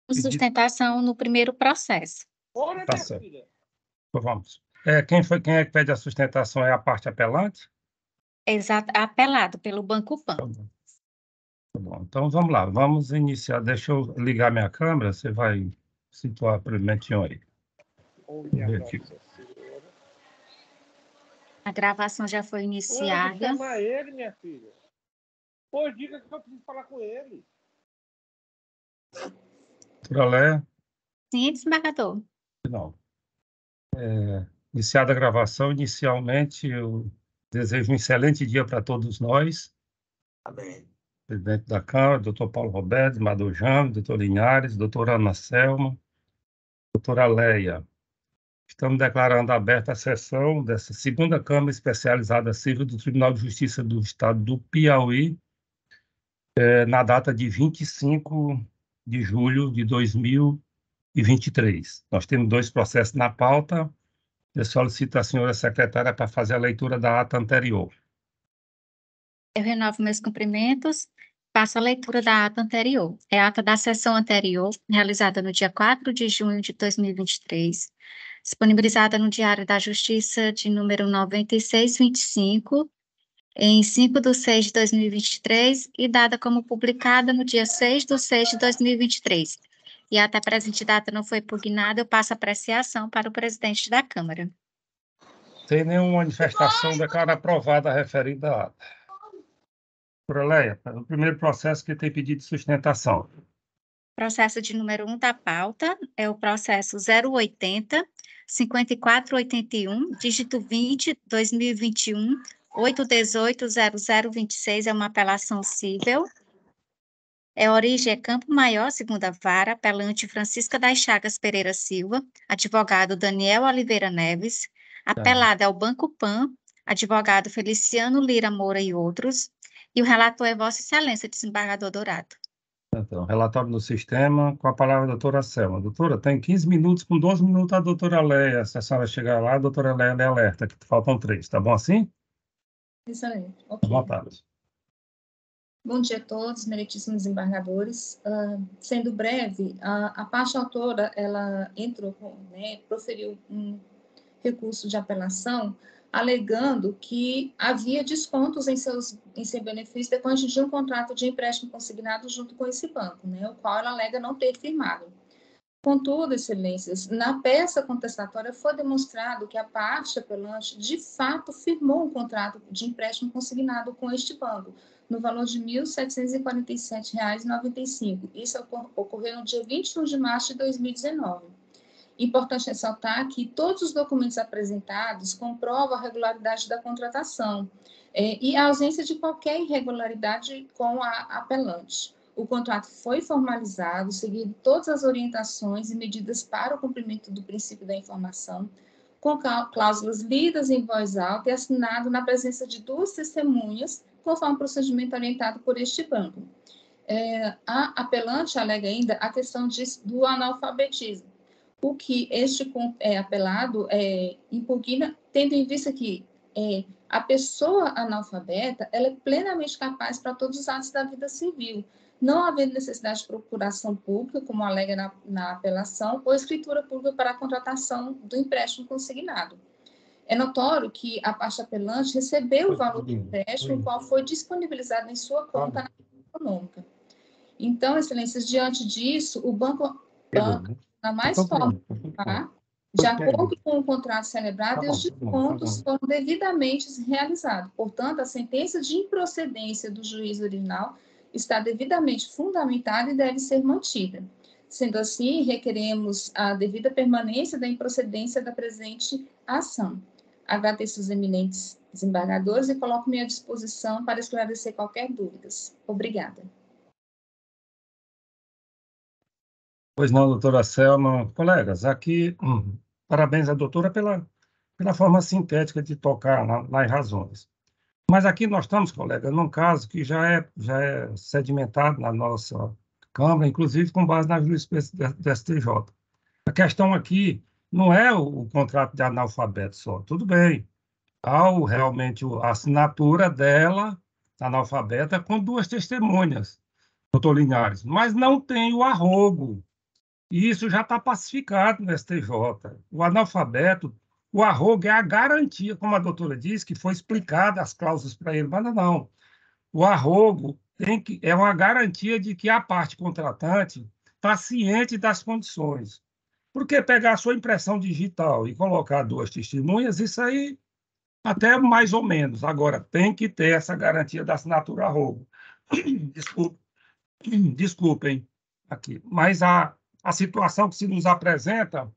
Pedido, Sustentação no primeiro processo. Ora, tá minha certo. filha. Então, vamos. Quem é que pede a sustentação? É a parte apelante? Exato, apelado pelo Banco Pan. Tá bom. Tá bom. Então, vamos lá. Vamos iniciar. Deixa eu ligar minha câmera. Você vai situar primeiro aí. Ô, Deixa eu minha ver Nossa aqui. Senhora. A gravação já foi Ué, iniciada. chama ele, minha filha. Pô, diga que eu preciso falar com ele. Doutora Léa? Sim, desembargador. Não. Iniciada a gravação, inicialmente eu desejo um excelente dia para todos nós. Amém. Presidente da Câmara, doutor Paulo Roberto, Mador Jame, doutor Linhares, doutora Ana Selma, doutora Leia. Estamos declarando aberta a sessão dessa segunda Câmara Especializada Civil do Tribunal de Justiça do Estado do Piauí, na data de 25 de julho de 2023. Nós temos 2 processos na pauta. Eu solicito à senhora secretária para fazer a leitura da ata anterior. Eu renovo meus cumprimentos. Passo a leitura da ata anterior. É a ata da sessão anterior, realizada no dia 4 de junho de 2023, disponibilizada no Diário da Justiça de número 9625, em 5/6 de 2023, e dada como publicada no dia 6/6 de 2023. E até a presente data não foi impugnada, eu passo a apreciação para o presidente da Câmara. Sem nenhuma manifestação, declaro aprovada a referida ata. Doutora Leia, o primeiro processo que tem pedido de sustentação. Processo de número 1 da pauta é o processo 080-5481, dígito 20, 2021, 818-0026, é uma apelação cível. Origem é Campo Maior, segunda vara, apelante Francisca das Chagas Pereira Silva, advogado Daniel Oliveira Neves, apelado é o Banco Pan, advogado Feliciano Lira Moura e outros, e o relator é Vossa Excelência, desembargador Dourado. Então, relatório do sistema, com a palavra a doutora Selma. Doutora, tem 15 minutos, com 12 minutos a doutora Leia. Se a senhora chegar lá, a doutora Leia lhe alerta, que faltam 3, tá bom assim? Excelente, À ok. vontade. Bom dia a todos, meritíssimos desembargadores. Sendo breve, a parte autora, ela proferiu um recurso de apelação, alegando que havia descontos em seu benefício depois de um contrato de empréstimo consignado junto com esse banco, o qual ela alega não ter firmado. Contudo, excelências, na peça contestatória foi demonstrado que a parte apelante, de fato, firmou um contrato de empréstimo consignado com este banco, no valor de R$ 1.747,95. Isso ocorreu no dia 21 de março de 2019. Importante ressaltar que todos os documentos apresentados comprovam a regularidade da contratação e a ausência de qualquer irregularidade com a apelante. O contrato foi formalizado, seguindo todas as orientações e medidas para o cumprimento do princípio da informação, com cláusulas lidas em voz alta e assinado na presença de 2 testemunhas, conforme o procedimento orientado por este banco. A apelante alega ainda a questão do analfabetismo, o que este apelado impugna, tendo em vista que a pessoa analfabeta ela é plenamente capaz para todos os atos da vida civil, não havendo necessidade de procuração pública, como alega na apelação, ou escritura pública para a contratação do empréstimo consignado. É notório que a parte apelante recebeu o valor do empréstimo, o qual foi disponibilizado em sua conta econômica. Então, excelências, diante disso, o banco na mais forma, de acordo com o contrato celebrado, e os descontos foram devidamente realizados. Portanto, a sentença de improcedência do juiz original está devidamente fundamentada e deve ser mantida. Sendo assim, requeremos a devida permanência da improcedência da presente ação. Agradeço os eminentes desembargadores e coloco-me à disposição para esclarecer qualquer dúvidas. Obrigada. Pois não, doutora Selma. Colegas, aqui, parabéns à doutora pela forma sintética de tocar nas razões. Mas aqui nós estamos, colega, num caso que já é sedimentado na nossa Câmara, inclusive com base na jurisprudência do STJ. A questão aqui não é o contrato de analfabeto só, tudo bem. Há realmente a assinatura dela, analfabeta, com 2 testemunhas, doutor Linhares, mas não tem o arrogo. E isso já está pacificado no STJ. O analfabeto, o arrogo é a garantia, como a doutora disse, que foi explicada as cláusulas para ele, mas não. O arrogo é uma garantia de que a parte contratante está ciente das condições. Porque pegar a sua impressão digital e colocar 2 testemunhas, isso aí até mais ou menos. Agora, tem que ter essa garantia da assinatura arrogo. Desculpem aqui, mas a situação que se nos apresenta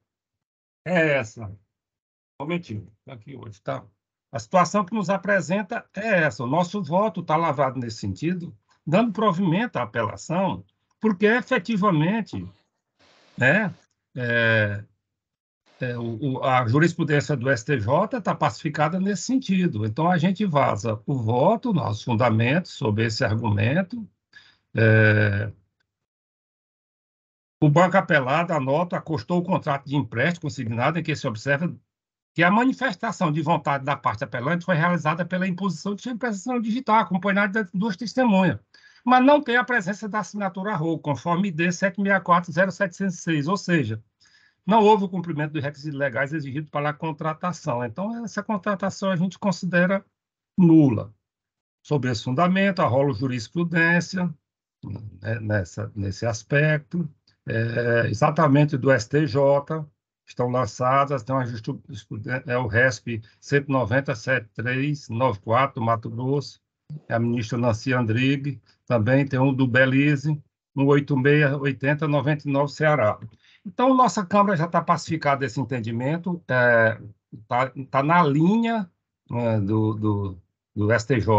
é essa. Um momentinho, aqui hoje, tá? A situação que nos apresenta é essa. O nosso voto está lavado nesse sentido, dando provimento à apelação, porque efetivamente, né, a jurisprudência do STJ está pacificada nesse sentido. Então, a gente vaza o voto, nossos fundamentos sobre esse argumento. O banco apelado, a nota, acostou o contrato de empréstimo consignado em que se observa que a manifestação de vontade da parte apelante foi realizada pela imposição de sua impressão digital, acompanhada de 2 testemunhas, mas não tem a presença da assinatura arrogo, conforme ID 764-0706, ou seja, não houve o cumprimento dos requisitos legais exigidos para a contratação. Então, essa contratação a gente considera nula. Sob esse fundamento, arrola jurisprudência, né, nesse aspecto, exatamente do STJ, estão lançadas, tem uma jurisprudência, o RESP 190.7394 do Mato Grosso, é a ministra Nancy Andrighi, também tem um do Belize, 186.80.99 Ceará. Então, nossa Câmara já está pacificada esse entendimento, está na linha do STJ,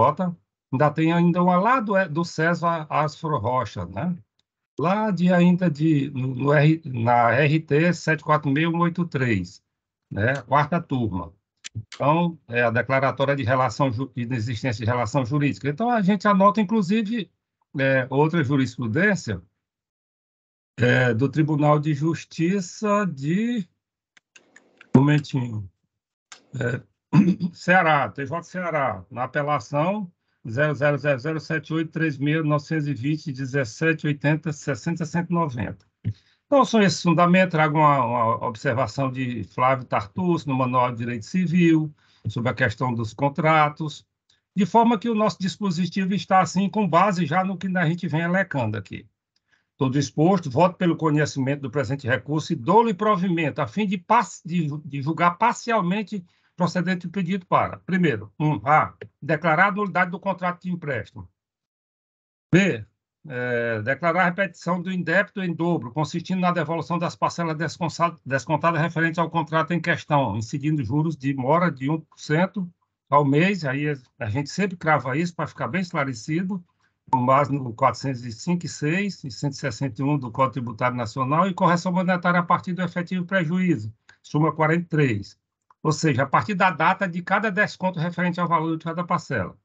ainda tem ainda uma lá do César Asfro Rocha, né? Lá na RT 746183, né? 4ª turma. Então, é a declaratória de inexistência de relação jurídica. Então, a gente anota, inclusive, outra jurisprudência do Tribunal de Justiça de... Um momentinho. Ceará, TJ Ceará, na apelação 000078392017806090. Então, são esses fundamentos. Trago uma observação de Flávio Tartucci no Manual de Direito Civil, sobre a questão dos contratos, de forma que o nosso dispositivo está assim, com base já no que a gente vem alecando aqui. Estou disposto, voto pelo conhecimento do presente recurso e dou-lhe provimento, a fim de julgar parcialmente procedente o pedido para, primeiro, declarar a nulidade do contrato de empréstimo. B, declarar a repetição do indébito em dobro, consistindo na devolução das parcelas descontadas referentes ao contrato em questão, incidindo juros de mora de 1% ao mês, aí a gente sempre crava isso para ficar bem esclarecido, com base no 405.6 e 161 do Código Tributário Nacional, e correção monetária a partir do efetivo prejuízo, súmula 43. Ou seja, a partir da data de cada desconto referente ao valor de cada parcela.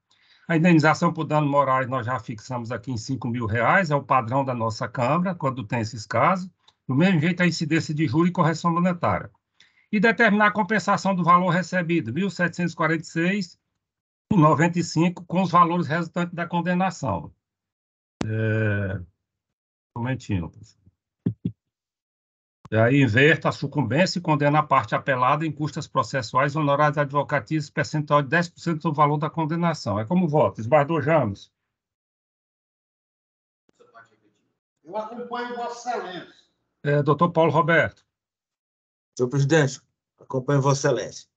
A indenização por danos morais nós já fixamos aqui em R$5.000, é o padrão da nossa Câmara, quando tem esses casos. Do mesmo jeito, a incidência de juros e correção monetária. E determinar a compensação do valor recebido, R$ 1.746,95, com os valores resultantes da condenação. Um momentinho, pessoal. E aí inverta a sucumbência e condena a parte apelada em custas processuais, honorários advocatícios, percentual de 10% do valor da condenação. É como voto. Esbardou James. Eu acompanho Vossa Excelência. Doutor Paulo Roberto. Senhor presidente, acompanho Vossa Excelência.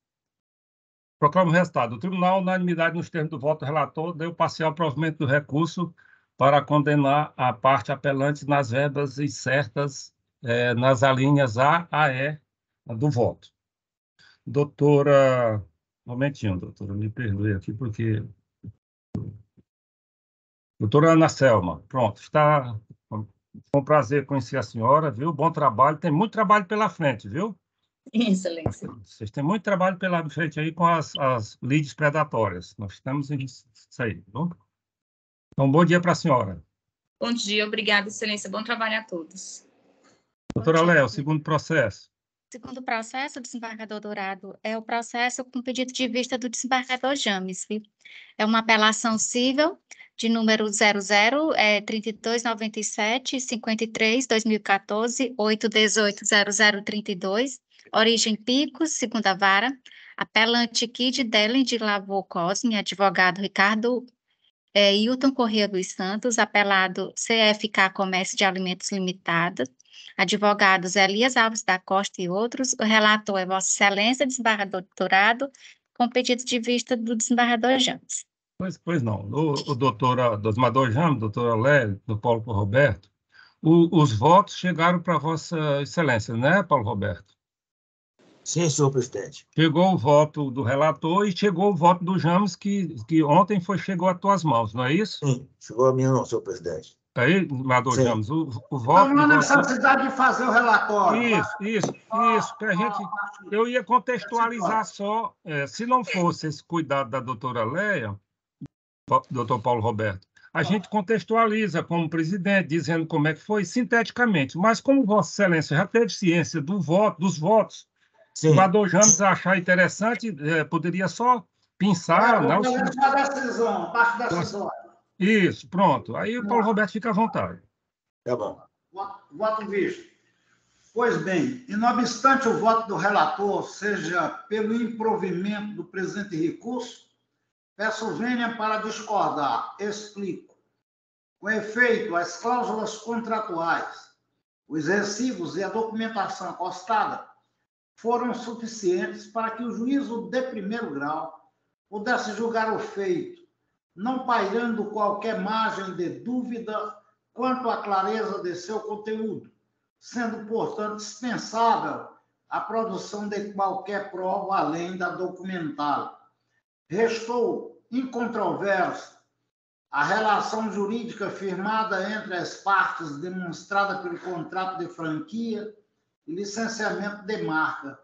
Proclamo o resultado. O tribunal, unanimidade nos termos do voto do relator, deu parcial provimento do recurso para condenar a parte apelante nas verbas incertas nas alíneas A a E do voto. Doutora... Um momentinho, doutora, me perdoe aqui, porque... Doutora Ana Selma, pronto, está... Foi um prazer conhecer a senhora, viu? Bom trabalho, tem muito trabalho pela frente, viu? Excelência. Vocês têm muito trabalho pela frente aí com as lides predatórias. Nós estamos isso aí, viu? Então, bom dia para a senhora. Bom dia, obrigada, Excelência. Bom trabalho a todos. Doutora Léo, segundo processo. Segundo processo, desembargador Dourado, é o processo com pedido de vista do desembargador James, viu? É uma apelação cível de número 003297 53 2014 8180032, origem Picos, segunda vara, apelante Kid Dellen de Lavor Cosme, advogado Ricardo Hilton Corrêa dos Santos, apelado CFK Comércio de Alimentos Limitada, advogados Elias Alves da Costa e outros. O relator é Vossa Excelência, desembargador doutorado, com pedido de vista do desembargador James. Pois não. O desembargador James, doutora Lélia, do Paulo Roberto, os votos chegaram para Vossa Excelência, né, Paulo Roberto? Sim, senhor presidente. Chegou o voto do relator e chegou o voto do James, que ontem chegou às tuas mãos, não é isso? Sim, chegou a minha não, senhor presidente. Aí, desembargador James, o voto... Não há necessidade de fazer o relatório. Isso, que a gente... Eu ia contextualizar só, se não fosse esse cuidado da doutora Lélia, doutor Paulo Roberto, a gente contextualiza como presidente, dizendo como é que foi, sinteticamente. Mas como Vossa Excelência já teve ciência dos votos, Sim. o desembargador James achar interessante, poderia só pensar... Vou fazer só a decisão, parte decisória. Isso, pronto. Aí o Paulo Roberto fica à vontade. Tá bom. Voto visto. Pois bem, e não obstante o voto do relator seja pelo improvimento do presente recurso, peço vênia para discordar. Explico. Com efeito, as cláusulas contratuais, os recibos e a documentação acostada foram suficientes para que o juízo de primeiro grau pudesse julgar o feito, não pairando qualquer margem de dúvida quanto à clareza de seu conteúdo, sendo, portanto, dispensável a produção de qualquer prova além da documental. Restou incontroversa a relação jurídica firmada entre as partes, demonstrada pelo contrato de franquia e licenciamento de marca,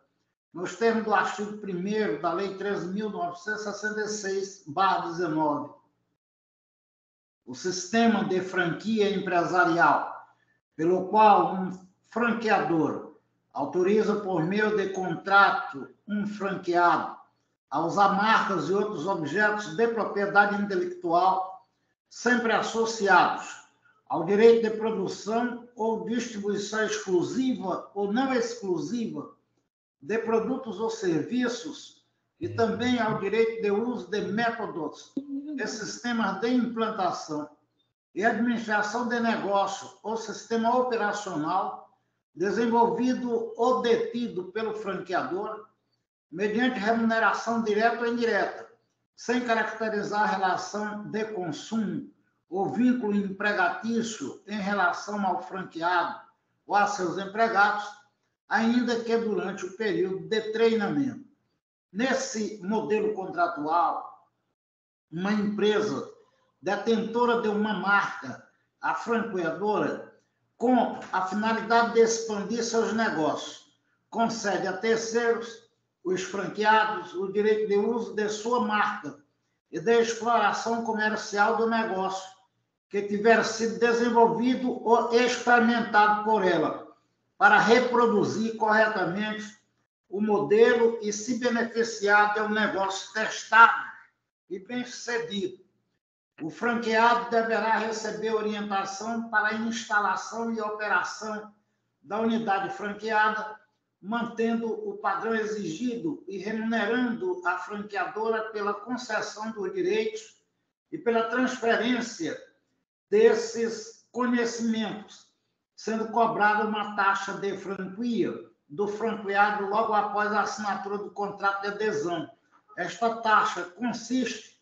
nos termos do artigo 1º da Lei 13.966/19. O sistema de franquia empresarial, pelo qual um franqueador autoriza por meio de contrato um franqueado a usar marcas e outros objetos de propriedade intelectual sempre associados ao direito de produção ou distribuição exclusiva ou não exclusiva de produtos ou serviços e também ao direito de uso de métodos e sistemas de implantação e administração de negócio ou sistema operacional desenvolvido ou detido pelo franqueador mediante remuneração direta ou indireta, sem caracterizar a relação de consumo ou vínculo empregatício em relação ao franqueado ou a seus empregados, ainda que durante o período de treinamento. Nesse modelo contratual, uma empresa detentora de uma marca, a franqueadora, com a finalidade de expandir seus negócios, concede a terceiros, os franqueados, o direito de uso de sua marca e de exploração comercial do negócio que tiver sido desenvolvido ou experimentado por ela, para reproduzir corretamente o modelo e se beneficiar de um negócio testado e bem-sucedido. O franqueado deverá receber orientação para a instalação e operação da unidade franqueada, mantendo o padrão exigido e remunerando a franqueadora pela concessão dos direitos e pela transferência desses conhecimentos, sendo cobrada uma taxa de franquia do franqueado logo após a assinatura do contrato de adesão. Esta taxa consiste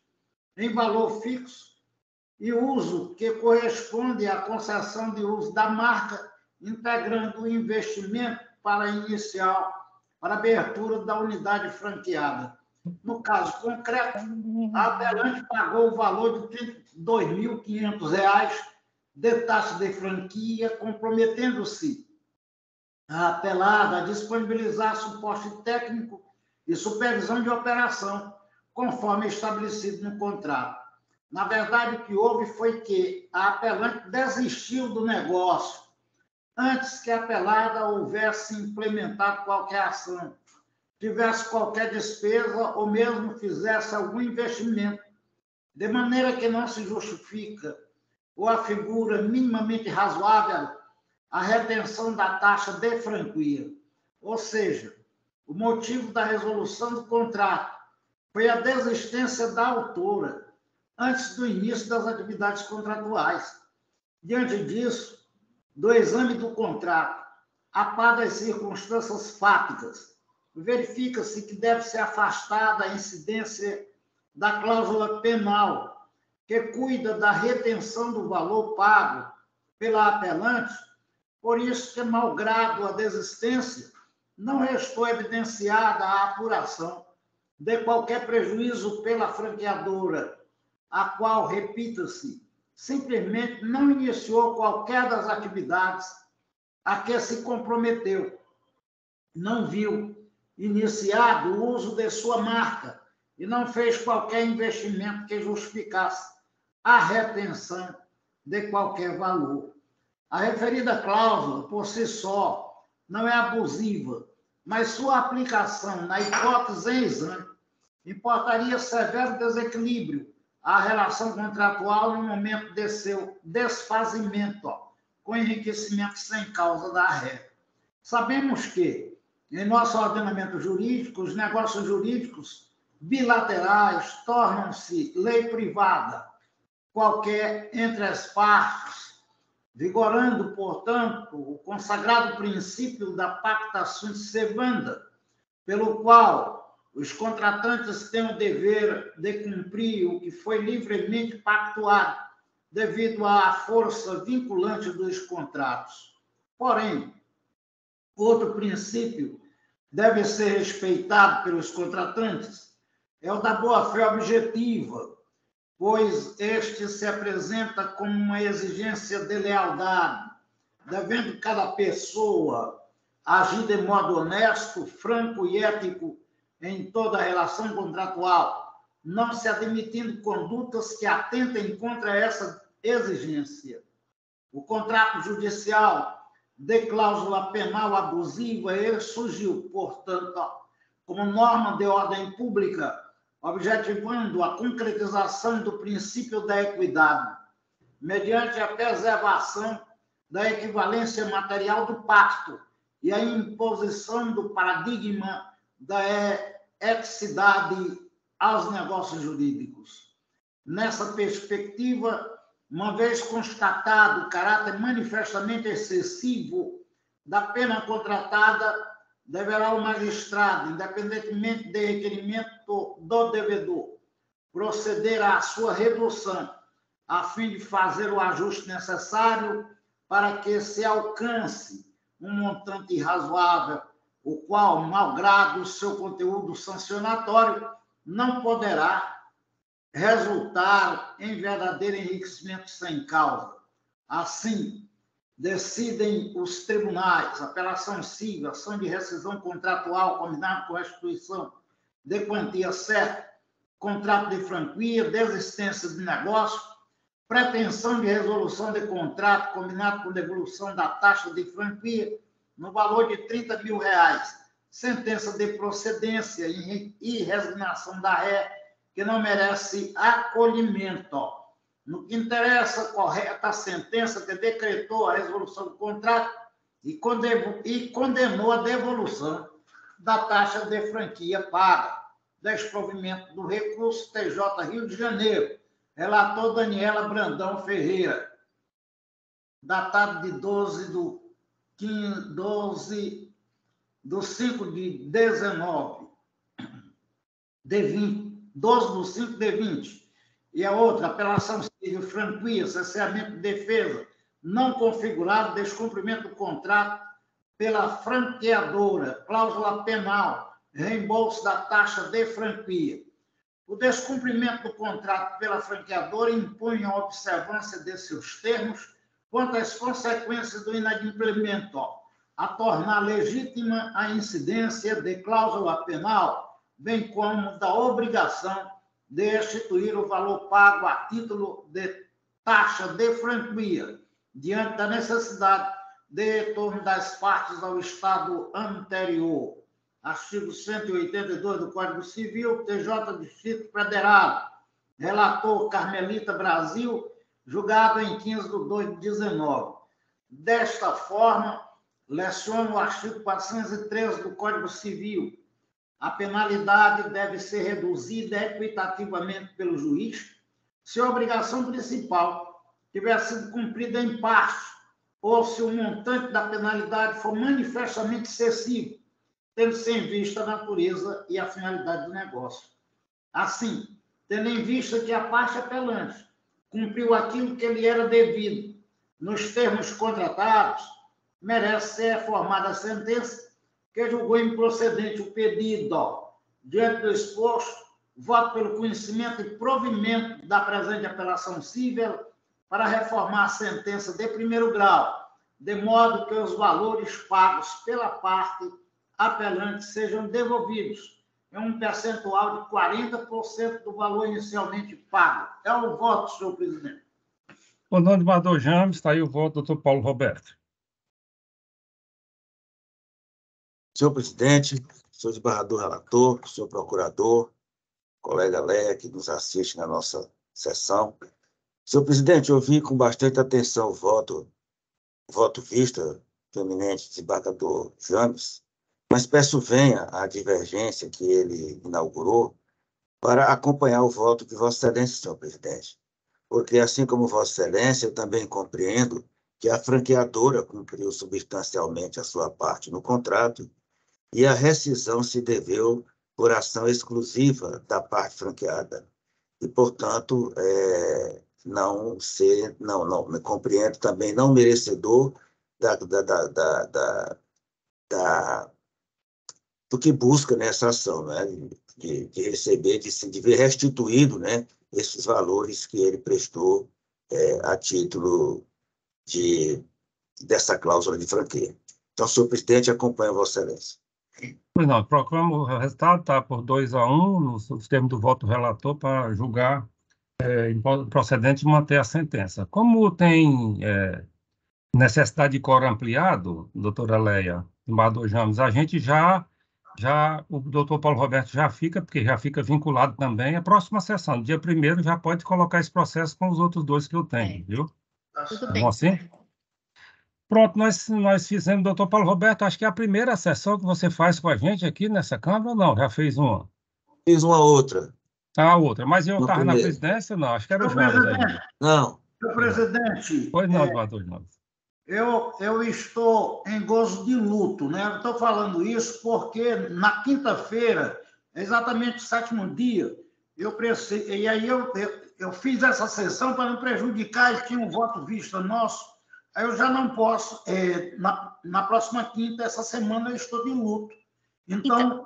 em valor fixo e uso que corresponde à concessão de uso da marca, integrando o investimento para a abertura da unidade franqueada. No caso concreto, a apelante pagou o valor de R$ 32.500 de taxa de franquia, comprometendo-se a apelada a disponibilizar suporte técnico e supervisão de operação, conforme estabelecido no contrato. Na verdade, o que houve foi que a apelante desistiu do negócio antes que a apelada houvesse implementado qualquer ação, tivesse qualquer despesa ou mesmo fizesse algum investimento de maneira que não se justifica ou afigura minimamente razoável a retenção da taxa de franquia. Ou seja, o motivo da resolução do contrato foi a desistência da autora antes do início das atividades contratuais. Diante disso, do exame do contrato, a par das circunstâncias fáticas, verifica-se que deve ser afastada a incidência da cláusula penal, que cuida da retenção do valor pago pela apelante, por isso que, malgrado a desistência, não restou evidenciada a apuração de qualquer prejuízo pela franqueadora, a qual, repita-se, simplesmente não iniciou qualquer das atividades a que se comprometeu, não viu iniciado o uso de sua marca e não fez qualquer investimento que justificasse a retenção de qualquer valor. A referida cláusula, por si só, não é abusiva, mas sua aplicação na hipótese em exame importaria severo desequilíbrio à relação contratual no momento de seu desfazimento, com enriquecimento sem causa da regra. Sabemos que, em nosso ordenamento jurídico, os negócios jurídicos bilaterais tornam-se lei privada, qualquer entre as partes, vigorando, portanto, o consagrado princípio da pacta sunt servanda, pelo qual os contratantes têm o dever de cumprir o que foi livremente pactuado, devido à força vinculante dos contratos. Porém, outro princípio deve ser respeitado pelos contratantes, é o da boa-fé objetiva, pois este se apresenta como uma exigência de lealdade, devendo cada pessoa agir de modo honesto, franco e ético em toda a relação contratual, não se admitindo condutas que atentem contra essa exigência. O contrato judicial de cláusula penal abusiva, ele surgiu, portanto, como norma de ordem pública, objetivando a concretização do princípio da equidade, mediante a preservação da equivalência material do pacto e a imposição do paradigma da eticidade aos negócios jurídicos. Nessa perspectiva, uma vez constatado o caráter manifestamente excessivo da pena contratada, deverá o magistrado, independentemente de requerimento do devedor, proceder à sua redução, a fim de fazer o ajuste necessário para que se alcance um montante razoável, o qual, malgrado o seu conteúdo sancionatório, não poderá resultar em verdadeiro enriquecimento sem causa. Assim, decidem os tribunais, apelação civil, ação de rescisão contratual combinado com restituição de quantia certa, contrato de franquia, desistência de negócio, pretensão de resolução de contrato combinado com devolução da taxa de franquia no valor de R$30 mil, sentença de procedência e resignação da ré, que não merece acolhimento. No que interessa, correta a sentença que decretou a resolução do contrato e condenou a devolução da taxa de franquia paga. Desprovimento do recurso, TJ Rio de Janeiro. Relator Daniela Brandão Ferreira. Datado de 12 do 5 de 19 de 20. 12 do 5 de 20. E a outra, apelação civil, franquia, cesseamento de defesa, não configurado, descumprimento do contrato pela franqueadora, cláusula penal, reembolso da taxa de franquia. O descumprimento do contrato pela franqueadora impõe a observância de seus termos quanto às consequências do inadimplemento, a tornar legítima a incidência de cláusula penal, bem como da obrigação de restituir o valor pago a título de taxa de franquia, diante da necessidade de retorno das partes ao estado anterior. Artigo 182 do Código Civil, TJ Distrito Federal, Relator Carmelita Brasil, julgado em 15/2/19. Desta forma, leciono o artigo 413 do Código Civil. A penalidade deve ser reduzida equitativamente pelo juiz se a obrigação principal tiver sido cumprida em parte ou se o montante da penalidade for manifestamente excessivo, tendo-se em vista a natureza e a finalidade do negócio. Assim, tendo em vista que a parte apelante cumpriu aquilo que lhe era devido nos termos contratados, merece ser reformada a sentença que julgou improcedente o pedido. Diante do exposto, voto pelo conhecimento e provimento da presente apelação cível para reformar a sentença de primeiro grau, de modo que os valores pagos pela parte apelante sejam devolvidos em um percentual de 40% do valor inicialmente pago. É o voto, senhor presidente. Por nome do desembargador James, está aí o voto do doutor Paulo Roberto. Senhor presidente, senhor desembargador relator, senhor procurador, colega Léa, que nos assiste na nossa sessão. Senhor presidente, eu ouvi com bastante atenção o voto vista do eminente desembargador James, mas peço venha a divergência que ele inaugurou para acompanhar o voto de Vossa Excelência, senhor presidente. Porque, assim como Vossa Excelência, eu também compreendo que a franqueadora cumpriu substancialmente a sua parte no contrato e a rescisão se deveu por ação exclusiva da parte franqueada. E, portanto, não compreendo também não merecedor do que busca nessa ação, né? de receber, de ver restituído, né? Esses valores que ele prestou a título dessa cláusula de franquia. Então, senhor presidente, acompanha Vossa Excelência. Pois não, proclamo o resultado, está por 2-1, nos termos do voto do relator, para julgar procedente manter a sentença. Como tem necessidade de quórum ampliado, doutora Léa, desembargador James, a gente o doutor Paulo Roberto já fica, porque já fica vinculado também à próxima sessão. Dia 1º já pode colocar esse processo com os outros dois que eu tenho, viu? Tudo Tá bem. bom assim? Pronto, nós fizemos, doutor Paulo Roberto, acho que é a primeira sessão que você faz com a gente aqui nessa Câmara, ou não? Já fez uma? Fiz uma outra. A outra, mas eu Uma estava na primeira. presidência, não, acho que era o Senhor James presidente, ainda. Não. senhor presidente, Pois não, desembargador James. eu estou em gozo de luto, né? Eu estou falando isso porque na quinta-feira, exatamente o 7º dia, e aí eu fiz essa sessão para não prejudicar, e tinha um voto vista nosso, aí eu já não posso, na próxima quinta, essa semana eu estou de luto. Então,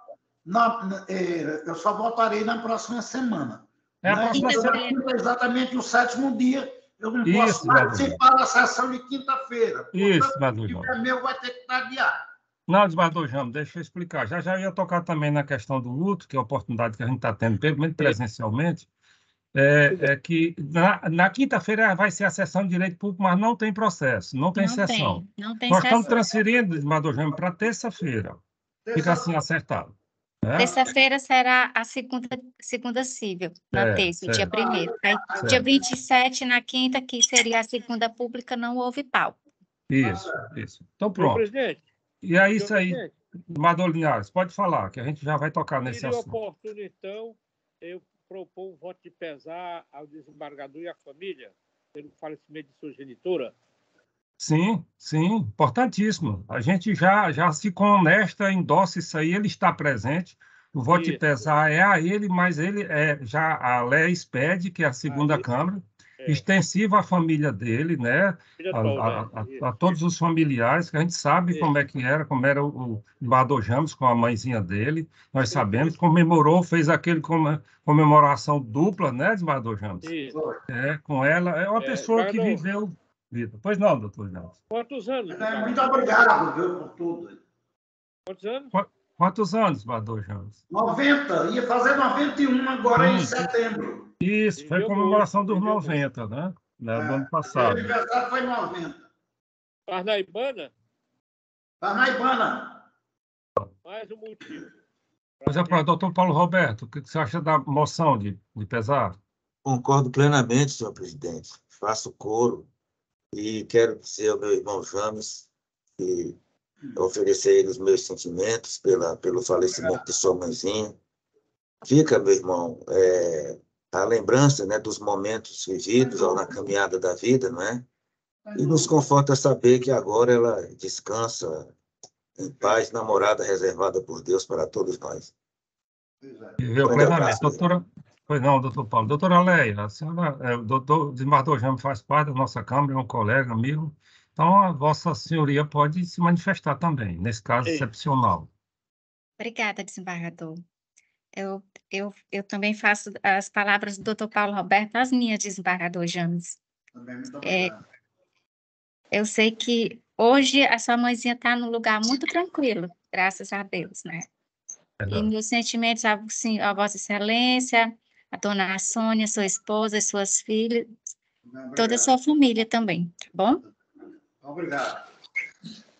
eu só votarei na próxima semana. É a Né? próxima Então, semana. exatamente o 7º dia, eu não Isso, posso participar da sessão de quinta-feira. Isso, Portanto, desembargador o que James. é meu vai ter que estar adiado. Não, desembargador James, deixa eu explicar. Já ia tocar também na questão do luto, que é a oportunidade que a gente está tendo, pelo menos presencialmente, que na quinta-feira vai ser a sessão de direito público, mas não tem processo, não tem sessão. Não tem Nós sessão. estamos transferindo, desembargador James, para terça-feira. Fica assim acertado. Né? Terça-feira será a segunda cível, na terça, dia certo. 1º. Aí, dia 27, na quinta, que seria a segunda pública, não houve pauta. Isso. Então, Senhor pronto. presidente, E é isso senhor aí, presidente, desembargador Linhares, pode falar, que a gente já vai tocar nesse seria assunto. oportuno, então, eu propor um voto de pesar ao desembargador e à família pelo falecimento de sua genitora? Sim, importantíssimo. A gente já se conesta, endossa isso aí, ele está presente. O voto de Isso. pesar é a ele, mas ele já a Léa expede, que é a segunda Câmara, extensiva à família dele, né? A todos os familiares, que a gente sabe como era o desembargador James com a mãezinha dele, nós sabemos, comemorou, fez aquele comemoração dupla, né, desembargador James? Isso. Com ela, é uma pessoa que viveu vida. Pois não, doutor James. Quantos anos? Muito obrigado, viu, por tudo. Quantos anos? Quantos anos, desembargador James? 90, ia fazer 91 agora em setembro. Isso, foi a comemoração dos 90, né? Do ano passado. O aniversário foi em 90. Parnaibana? Parnaibana. Mais um motivo. Pois é, doutor Paulo Roberto, o que você acha da moção de pesar? Concordo plenamente, senhor presidente. Faço coro e quero dizer ao meu irmão James e oferecer a ele os meus sentimentos pelo falecimento de sua mãezinha. Fica, meu irmão, a lembrança, né, dos momentos vividos na caminhada da vida, não é? E nos conforta saber que agora ela descansa em paz, namorada reservada por Deus para todos nós. Viveu Grande plenamente. abraço, Doutora, pois não, doutor Paulo. Doutora Leia, a senhora, o doutor desembargador Jaime faz parte da nossa Câmara, é um colega, amigo. Então, a Vossa Senhoria pode se manifestar também, nesse caso excepcional. Obrigada, desembargador. Eu também faço as palavras do doutor Paulo Roberto as minhas, desembargador James. Também muito obrigado. Eu sei que hoje a sua mãezinha está num lugar muito tranquilo, graças a Deus, né? E meus sentimentos a Vossa Excelência, a dona Sônia, sua esposa, suas filhas, toda a sua família também, tá bom? Obrigado.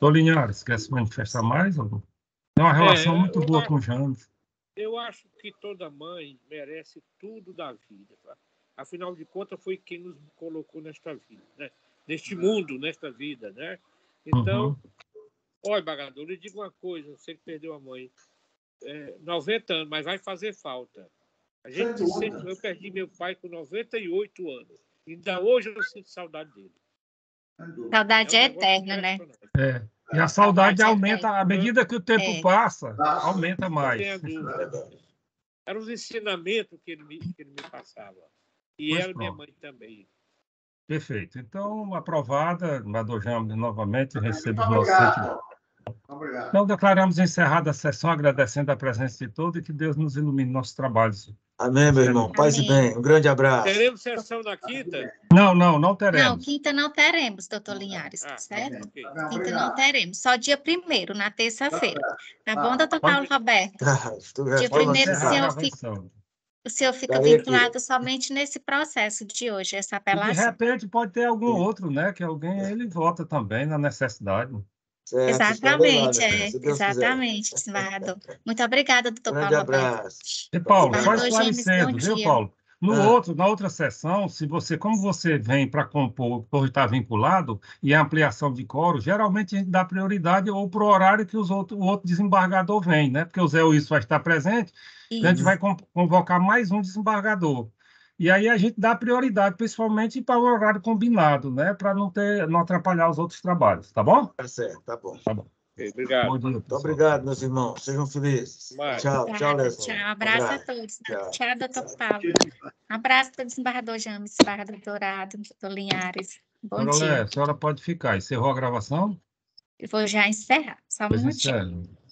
Doutor Linhares, quer se manifestar mais? Tem uma relação muito boa com o James. Eu acho que toda mãe merece tudo da vida. Tá? Afinal de contas, foi quem nos colocou nesta vida, né? Neste mundo, nesta vida, né? Então, olha, Bagador, eu lhe digo uma coisa, você que perdeu a mãe, 90 anos, mas vai fazer falta. A gente sente, eu perdi meu pai com 98 anos. Ainda hoje eu sinto saudade dele. Saudade é eterna, né? E a saudade aumenta à medida que o tempo passa, aumenta mais. Não tenha dúvida. Eram os ensinamentos que ele me passava. E Pois ela, minha pronto. mãe também. Perfeito. Então, aprovada, Mador James, novamente, recebo os Muito nossos sentimentos. Obrigado. Então, declaramos encerrada a sessão, agradecendo a presença de todos e que Deus nos ilumine nossos trabalhos. Amém, meu irmão. Paz e bem. Um grande abraço. Teremos sessão na quinta? Não Não, teremos. quinta não teremos, doutor Linhares, certo? Ok. Quinta não teremos, só dia 1º, na terça-feira. Tá bom, doutor Paulo Roberto? Dia Pode 1º, encerrar a gravação. o senhor fica Estarei aqui. vinculado somente nesse processo de hoje, essa E, de apelação. repente, pode ter algum outro, né? Que alguém ele vota também na necessidade. Certo, Exatamente, estarei lá, se Deus exatamente, desembargador. Muito obrigada, doutor quiser. Paulo Grande Roberto. abraço. E, Paulo, só Desembargador James, esclarecendo, bom viu, dia. Paulo? Na outra sessão, como você vem para compor, por estar vinculado, e a ampliação de quórum, geralmente a gente dá prioridade ou para o horário que o outro desembargador vem, né? Porque o Zé Wilson vai estar presente, então a gente vai convocar mais um desembargador. E aí a gente dá prioridade, principalmente para o horário combinado, né? Para não atrapalhar os outros trabalhos, tá bom? Tá certo, tá bom. Tá bom. Obrigado. Bom dia, Muito pessoal. obrigado, meus irmãos. Sejam felizes. Vai. Tchau, Lesley. Tchau, abraço a todos. Tchau. Tchau, doutor Paulo. Abraço para o desembargador James, desembargador Dourado, doutor Linhares. Bom Dona dia. Léa, a senhora pode ficar. Encerrou a gravação? Eu vou já encerrar, só um Pois minutinho. encerre.